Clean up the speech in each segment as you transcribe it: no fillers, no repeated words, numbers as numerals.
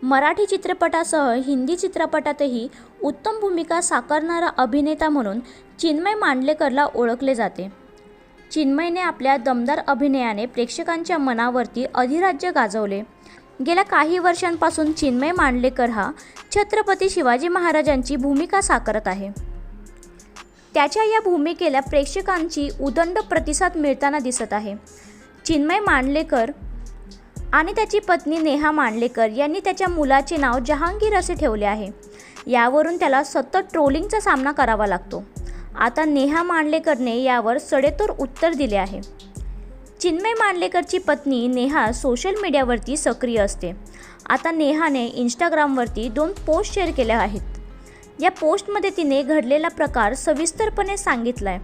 मराठी चित्रपटासह हिंदी चित्रपटातही उत्तम भूमिका साकारणारा अभिनेता म्हणून चिन्मय मांडलेकरला ओळखले जाते। चिन्मयने आपल्या दमदार अभिनयाने प्रेक्षकांच्या मनावरती अधिराज्य गाजवले। गेल्या काही वर्षांपासून चिन्मय मांडलेकर हा छत्रपती शिवाजी महाराजांची भूमिका साकारत आहे। त्याच्या या भूमिकेला प्रेक्षकांची उदंड प्रतिसाद मिळताना दिसत आहे। चिन्मय मांडलेकर आणि त्याची पत्नी नेहा मांडलेकर यांनी त्याच्या मुलाचे नाव जहांगीर असे ठेवले आहे। यावरून त्याला सतत ट्रोलिंगचा सामना करावा लागतो। आता नेहा मांडलेकरने यावर सडेतोड उत्तर दिले आहे। चिन्मय मांडलेकरची पत्नी नेहा सोशल मीडियावरती सक्रिय असते। आता नेहाने इंस्टाग्रामवरती 2 पोस्ट शेअर केल्या आहेत। या पोस्टमध्ये तिने घडलेला प्रकार सविस्तरपणे सांगितलाय।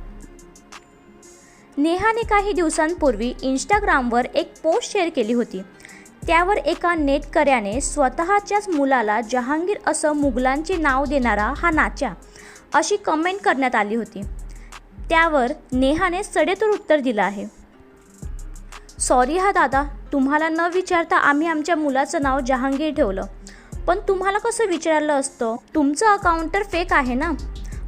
नेहाने काही दिवसांपूर्वी इंस्टाग्रामवर एक पोस्ट शेअर केली होती। त्यावर एका नेटकऱ्याने स्वतःच्याच मुलाला जहांगीर असं मुघलांचे नाव देणारा हा नाचा अशी कमेंट करण्यात आली होती। त्यावर नेहाने सडेतोड उत्तर दिलं आहे। सॉरी हा दादा, तुम्हाला न विचारता आम्ही आमच्या मुलाचं नाव जहांगीर ठेवलं, पण तुम्हाला कसं विचारलं असतं? तुमचं अकाउंट तर फेक आहे ना।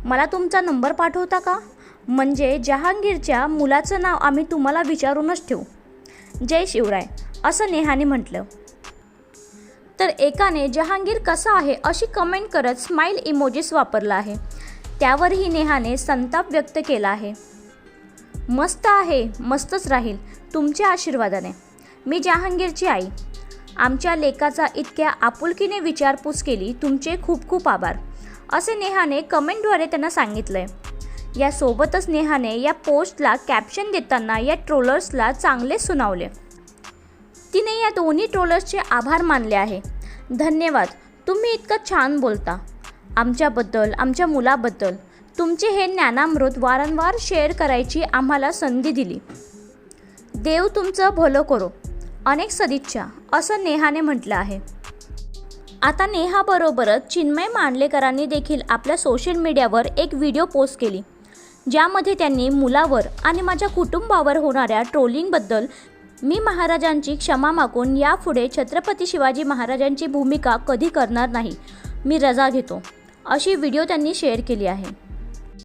मला तुमचा नंबर पाठवता का? म्हणजे जहांगीरच्या मुलाचं नाव आम्ही तुम्हाला विचारूनच ठेवू। जय शिवराय असं नेहाने म्हटलं। तर एकाने जहांगीर कसा आहे अशी कमेंट करत स्माईल इमोजीस वापरला आहे। त्यावरही नेहाने संताप व्यक्त केला आहे। मस्त आहे, मस्तच राहील तुमच्या आशीर्वादाने। मी जहांगीरची आई। आमच्या लेकाचा इतक्या आपुलकीने विचारपूस केली, तुमचे खूप खूप आभार असे नेहाने कमेंटद्वारे त्यांना सांगितलंय। यासोबतच नेहाने या पोस्टला कॅप्शन देताना या ट्रोलर्सला चांगले सुनावले। तिने या दोन्ही ट्रोलर्सचे आभार मानले आहे। धन्यवाद, तुम्ही इतकं छान बोलता आमच्याबद्दल, आमच्या मुलाबद्दल। तुमचे हे ज्ञानामृत वारंवार शेअर करायची आम्हाला संधी दिली। देव तुमचं भलं करो, अनेक सदिच्छा असं नेहाने म्हटलं आहे। आता नेहाबरोबरच चिन्मय मांडलेकरांनी देखील आपल्या सोशल मीडियावर एक व्हिडिओ पोस्ट केली, ज्यामध्ये त्यांनी मुलावर आणि माझ्या कुटुंबावर होणाऱ्या ट्रोलिंगबद्दल मी महाराजांची क्षमा मागून यापुढे छत्रपती शिवाजी महाराजांची भूमिका कधी करणार नाही, मी रजा घेतो अशी व्हिडिओ त्यांनी शेअर केली आहे।